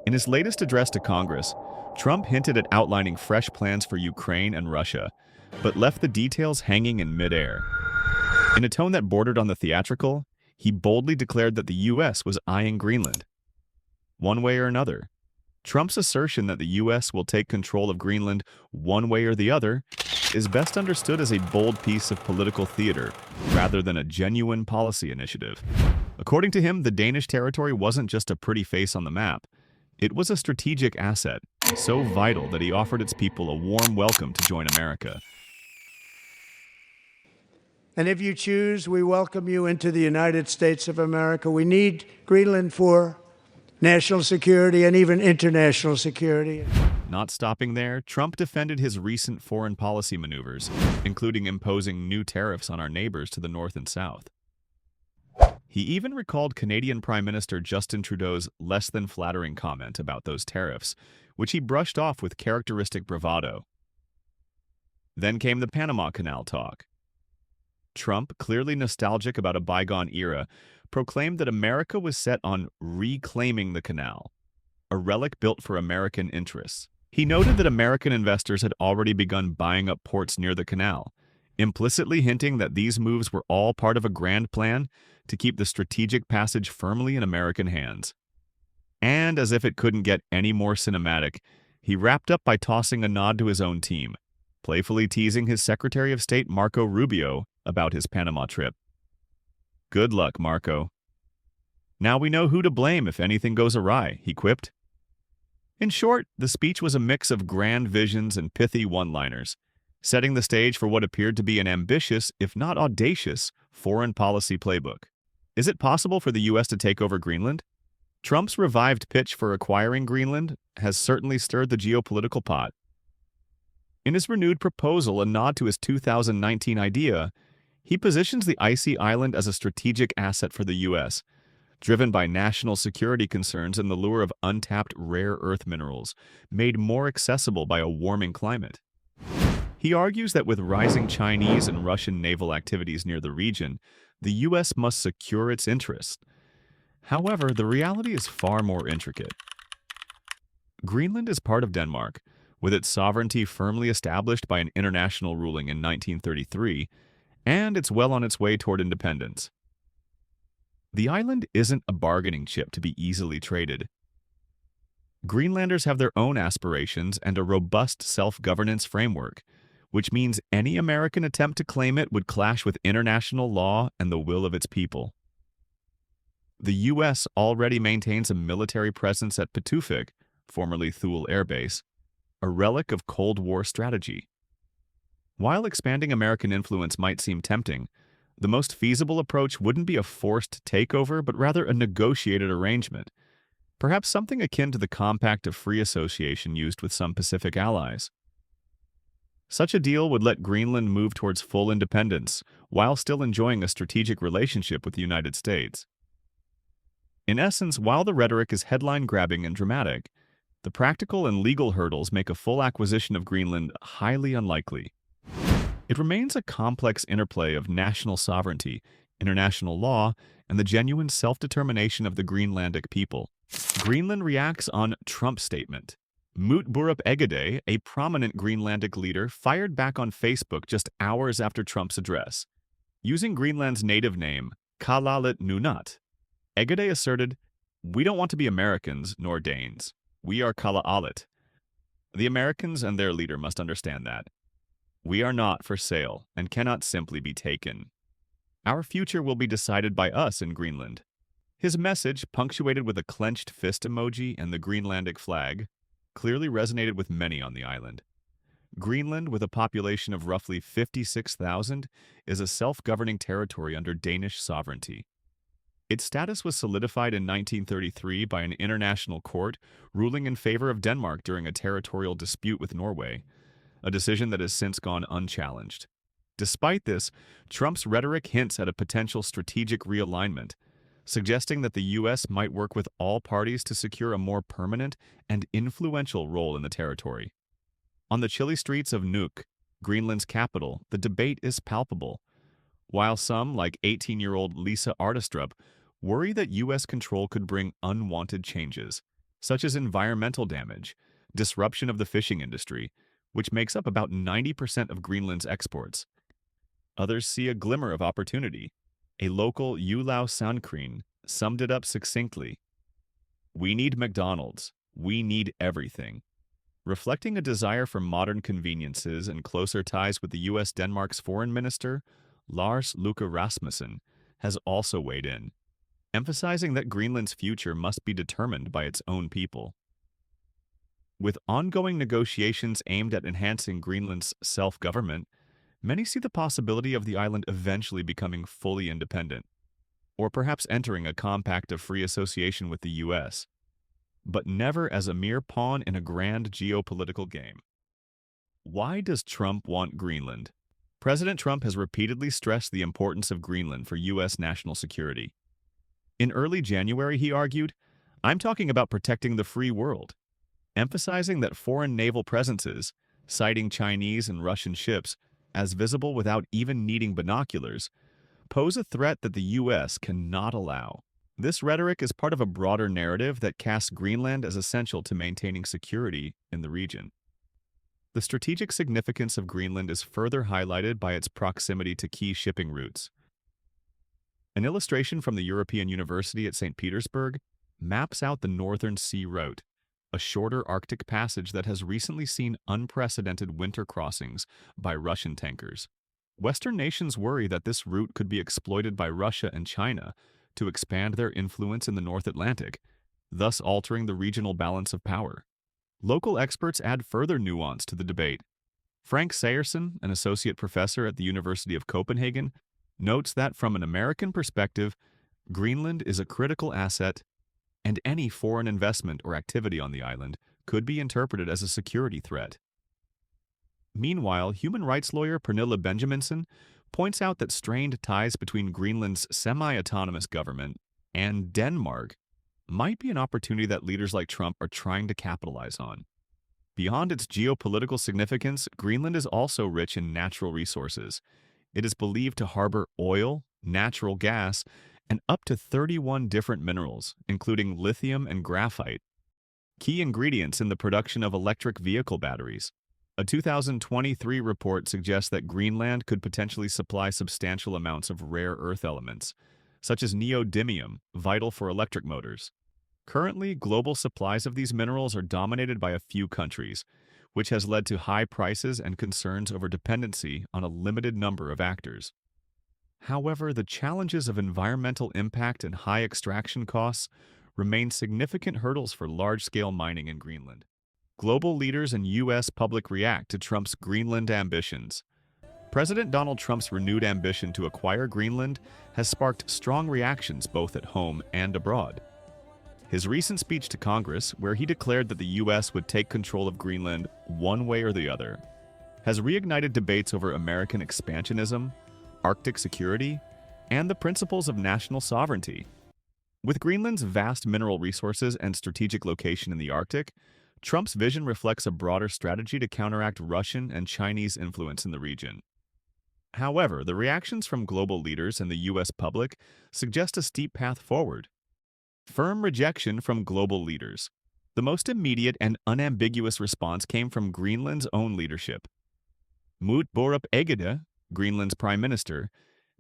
In his latest address to Congress, Trump hinted at outlining fresh plans for Ukraine and Russia, but left the details hanging in midair. In a tone that bordered on the theatrical, he boldly declared that the U.S. was eyeing Greenland. One way or another, Trump's assertion that the U.S. will take control of Greenland one way or the other is best understood as a bold piece of political theater rather than a genuine policy initiative. According to him, the Danish territory wasn't just a pretty face on the map. It was a strategic asset, so vital that he offered its people a warm welcome to join America. And if you choose, we welcome you into the United States of America. We need Greenland for national security and even international security. Not stopping there, Trump defended his recent foreign policy maneuvers, including imposing new tariffs on our neighbors to the north and south. He even recalled Canadian Prime Minister Justin Trudeau's less than flattering comment about those tariffs, which he brushed off with characteristic bravado. Then came the Panama Canal talk. Trump, clearly nostalgic about a bygone era, proclaimed that America was set on reclaiming the canal, a relic built for American interests. He noted that American investors had already begun buying up ports near the canal, implicitly hinting that these moves were all part of a grand plan to keep the strategic passage firmly in American hands. And as if it couldn't get any more cinematic, he wrapped up by tossing a nod to his own team, playfully teasing his Secretary of State Marco Rubio about his Panama trip. Good luck, Marco. Now we know who to blame if anything goes awry, he quipped. In short, the speech was a mix of grand visions and pithy one-liners, setting the stage for what appeared to be an ambitious, if not audacious, foreign policy playbook. Is it possible for the U.S. to take over Greenland? Trump's revived pitch for acquiring Greenland has certainly stirred the geopolitical pot. In his renewed proposal, a nod to his 2019 idea, he positions the icy island as a strategic asset for the U.S., driven by national security concerns and the lure of untapped rare earth minerals, made more accessible by a warming climate. He argues that with rising Chinese and Russian naval activities near the region, the U.S. must secure its interests. However, the reality is far more intricate. Greenland is part of Denmark, with its sovereignty firmly established by an international ruling in 1933, and it's well on its way toward independence. The island isn't a bargaining chip to be easily traded. Greenlanders have their own aspirations and a robust self-governance framework, which means any American attempt to claim it would clash with international law and the will of its people. The U.S. already maintains a military presence at Pituffik, formerly Thule Air Base, a relic of Cold War strategy. While expanding American influence might seem tempting, the most feasible approach wouldn't be a forced takeover, but rather a negotiated arrangement, perhaps something akin to the Compact of Free Association used with some Pacific allies. Such a deal would let Greenland move towards full independence while still enjoying a strategic relationship with the United States. In essence, while the rhetoric is headline-grabbing and dramatic, the practical and legal hurdles make a full acquisition of Greenland highly unlikely. It remains a complex interplay of national sovereignty, international law, and the genuine self-determination of the Greenlandic people. Greenland reacts on Trump's statement. Moot Burup Egede, a prominent Greenlandic leader, fired back on Facebook just hours after Trump's address. Using Greenland's native name, Kalalit Nunat, Egede asserted, "We don't want to be Americans nor Danes. We are Kalaallit. The Americans and their leader must understand that. We are not for sale and cannot simply be taken. Our future will be decided by us in Greenland." His message, punctuated with a clenched fist emoji and the Greenlandic flag, clearly resonated with many on the island. Greenland, with a population of roughly 56,000, is a self-governing territory under Danish sovereignty. Its status was solidified in 1933 by an international court ruling in favor of Denmark during a territorial dispute with Norway, a decision that has since gone unchallenged. Despite this, Trump's rhetoric hints at a potential strategic realignment, suggesting that the U.S. might work with all parties to secure a more permanent and influential role in the territory. On the chilly streets of Nuuk, Greenland's capital, the debate is palpable. While some, like 18-year-old Lisa Artistrup, worry that U.S. control could bring unwanted changes, such as environmental damage, disruption of the fishing industry, which makes up about 90% of Greenland's exports. Others see a glimmer of opportunity. A local Ulau Sandkrin summed it up succinctly: "We need McDonald's. We need everything." Reflecting a desire for modern conveniences and closer ties with the U.S., Denmark's foreign minister, Lars Løkke Rasmussen, has also weighed in, emphasizing that Greenland's future must be determined by its own people. With ongoing negotiations aimed at enhancing Greenland's self-government, many see the possibility of the island eventually becoming fully independent, or perhaps entering a compact of free association with the U.S., but never as a mere pawn in a grand geopolitical game. Why does Trump want Greenland? President Trump has repeatedly stressed the importance of Greenland for U.S. national security. In early January, he argued, "I'm talking about protecting the free world," emphasizing that foreign naval presences, citing Chinese and Russian ships as visible without even needing binoculars, pose a threat that the U.S. cannot allow. This rhetoric is part of a broader narrative that casts Greenland as essential to maintaining security in the region. The strategic significance of Greenland is further highlighted by its proximity to key shipping routes. An illustration from the European University at St. Petersburg maps out the Northern Sea Route, a shorter Arctic passage that has recently seen unprecedented winter crossings by Russian tankers. Western nations worry that this route could be exploited by Russia and China to expand their influence in the North Atlantic, thus altering the regional balance of power. Local experts add further nuance to the debate. Frank Sayerson, an associate professor at the University of Copenhagen, notes that from an American perspective, Greenland is a critical asset, and any foreign investment or activity on the island could be interpreted as a security threat. Meanwhile, human rights lawyer Pernille Benjaminsen points out that strained ties between Greenland's semi-autonomous government and Denmark might be an opportunity that leaders like Trump are trying to capitalize on. Beyond its geopolitical significance, Greenland is also rich in natural resources. It is believed to harbor oil, natural gas, and up to 31 different minerals, including lithium and graphite, key ingredients in the production of electric vehicle batteries. A 2023 report suggests that Greenland could potentially supply substantial amounts of rare earth elements, such as neodymium, vital for electric motors. Currently, global supplies of these minerals are dominated by a few countries, which has led to high prices and concerns over dependency on a limited number of actors. However, the challenges of environmental impact and high extraction costs remain significant hurdles for large-scale mining in Greenland. Global leaders and U.S. public react to Trump's Greenland ambitions. President Donald Trump's renewed ambition to acquire Greenland has sparked strong reactions both at home and abroad. His recent speech to Congress, where he declared that the U.S. would take control of Greenland one way or the other, has reignited debates over American expansionism, Arctic security, and the principles of national sovereignty. With Greenland's vast mineral resources and strategic location in the Arctic, Trump's vision reflects a broader strategy to counteract Russian and Chinese influence in the region. However, the reactions from global leaders and the U.S. public suggest a steep path forward. Firm rejection from global leaders. The most immediate and unambiguous response came from Greenland's own leadership. Mut Borup Egede, Greenland's prime minister,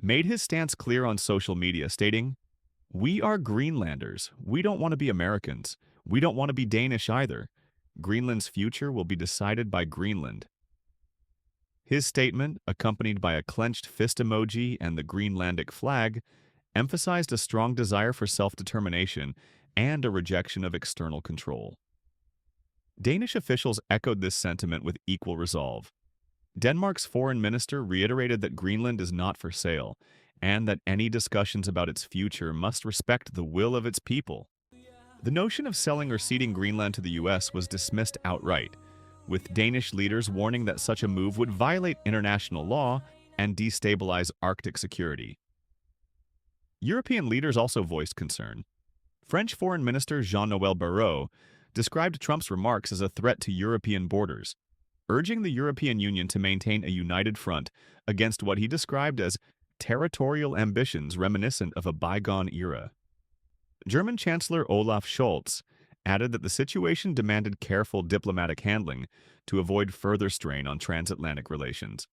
made his stance clear on social media, stating, "We are Greenlanders. We don't want to be Americans. We don't want to be Danish either. Greenland's future will be decided by Greenland." His statement, accompanied by a clenched fist emoji and the Greenlandic flag, emphasized a strong desire for self-determination and a rejection of external control. Danish officials echoed this sentiment with equal resolve. Denmark's foreign minister reiterated that Greenland is not for sale, and that any discussions about its future must respect the will of its people. The notion of selling or ceding Greenland to the U.S. was dismissed outright, with Danish leaders warning that such a move would violate international law and destabilize Arctic security. European leaders also voiced concern. French Foreign Minister Jean-Noël Barrot described Trump's remarks as a threat to European borders, urging the European Union to maintain a united front against what he described as territorial ambitions reminiscent of a bygone era. German Chancellor Olaf Scholz added that the situation demanded careful diplomatic handling to avoid further strain on transatlantic relations.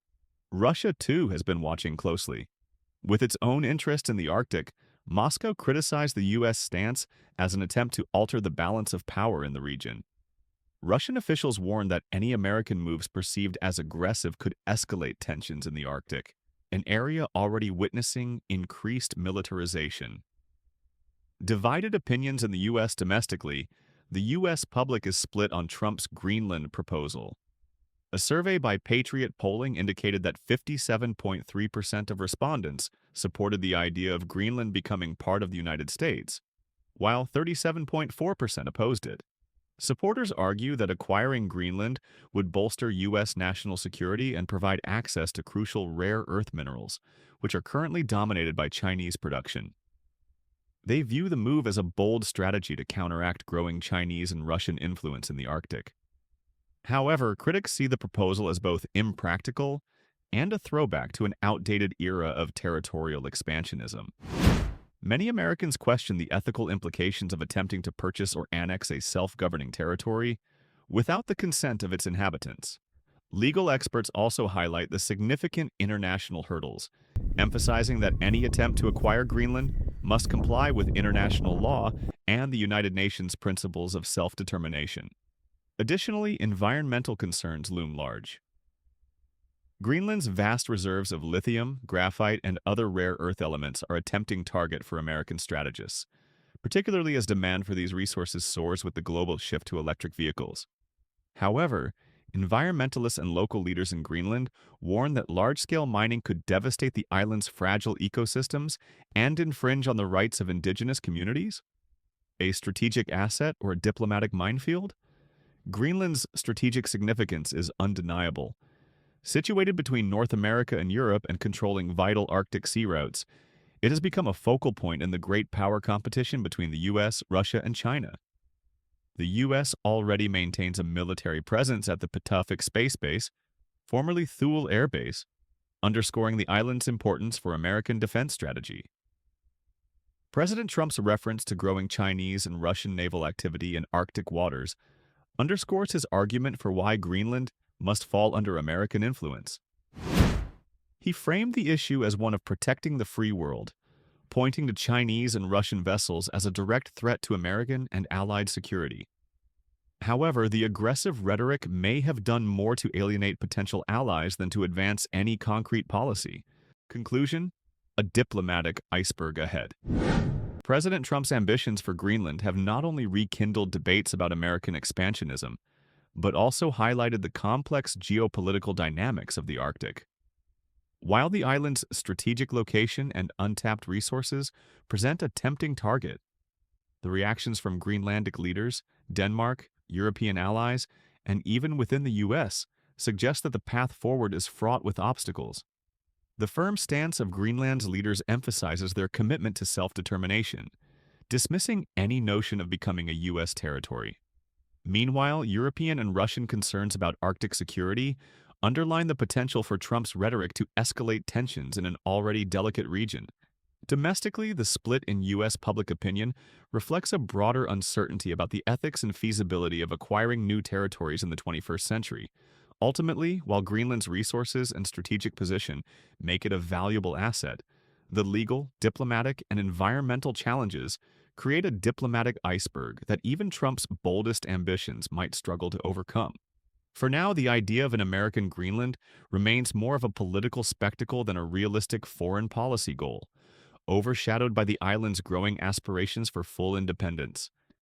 Russia, too, has been watching closely. With its own interest in the Arctic, Moscow criticized the U.S. stance as an attempt to alter the balance of power in the region. Russian officials warned that any American moves perceived as aggressive could escalate tensions in the Arctic, an area already witnessing increased militarization. Divided opinions in the U.S. domestically, the U.S. public is split on Trump's Greenland proposal. A survey by Patriot Polling indicated that 57.3% of respondents supported the idea of Greenland becoming part of the United States, while 37.4% opposed it. Supporters argue that acquiring Greenland would bolster U.S. national security and provide access to crucial rare earth minerals, which are currently dominated by Chinese production. They view the move as a bold strategy to counteract growing Chinese and Russian influence in the Arctic. However, critics see the proposal as both impractical and a throwback to an outdated era of territorial expansionism. Many Americans question the ethical implications of attempting to purchase or annex a self-governing territory without the consent of its inhabitants. Legal experts also highlight the significant international hurdles, emphasizing that any attempt to acquire Greenland must comply with international law and the United Nations principles of self-determination. Additionally, environmental concerns loom large. Greenland's vast reserves of lithium, graphite, and other rare earth elements are a tempting target for American strategists, particularly as demand for these resources soars with the global shift to electric vehicles. However, environmentalists and local leaders in Greenland warn that large-scale mining could devastate the island's fragile ecosystems and infringe on the rights of indigenous communities. A strategic asset or a diplomatic minefield? Greenland's strategic significance is undeniable. Situated between North America and Europe and controlling vital Arctic sea routes, it has become a focal point in the great power competition between the U.S., Russia, and China. The U.S. already maintains a military presence at the Patuxent Space Base, formerly Thule Air Base, underscoring the island's importance for American defense strategy. President Trump's reference to growing Chinese and Russian naval activity in Arctic waters underscores his argument for why Greenland must fall under American influence. He framed the issue as one of protecting the free world, pointing to Chinese and Russian vessels as a direct threat to American and Allied security. However, the aggressive rhetoric may have done more to alienate potential allies than to advance any concrete policy. Conclusion: a diplomatic iceberg ahead. President Trump's ambitions for Greenland have not only rekindled debates about American expansionism, but also highlighted the complex geopolitical dynamics of the Arctic. While the island's strategic location and untapped resources present a tempting target, the reactions from Greenlandic leaders, Denmark, European allies, and even within the U.S. suggest that the path forward is fraught with obstacles. The firm stance of Greenland's leaders emphasizes their commitment to self-determination, dismissing any notion of becoming a U.S. territory. Meanwhile, European and Russian concerns about Arctic security underline the potential for Trump's rhetoric to escalate tensions in an already delicate region. Domestically, the split in U.S. public opinion reflects a broader uncertainty about the ethics and feasibility of acquiring new territories in the 21st century. Ultimately, while Greenland's resources and strategic position make it a valuable asset, the legal, diplomatic, and environmental challenges create a diplomatic iceberg that even Trump's boldest ambitions might struggle to overcome. For now, the idea of an American Greenland remains more of a political spectacle than a realistic foreign policy goal, overshadowed by the island's growing aspirations for full independence.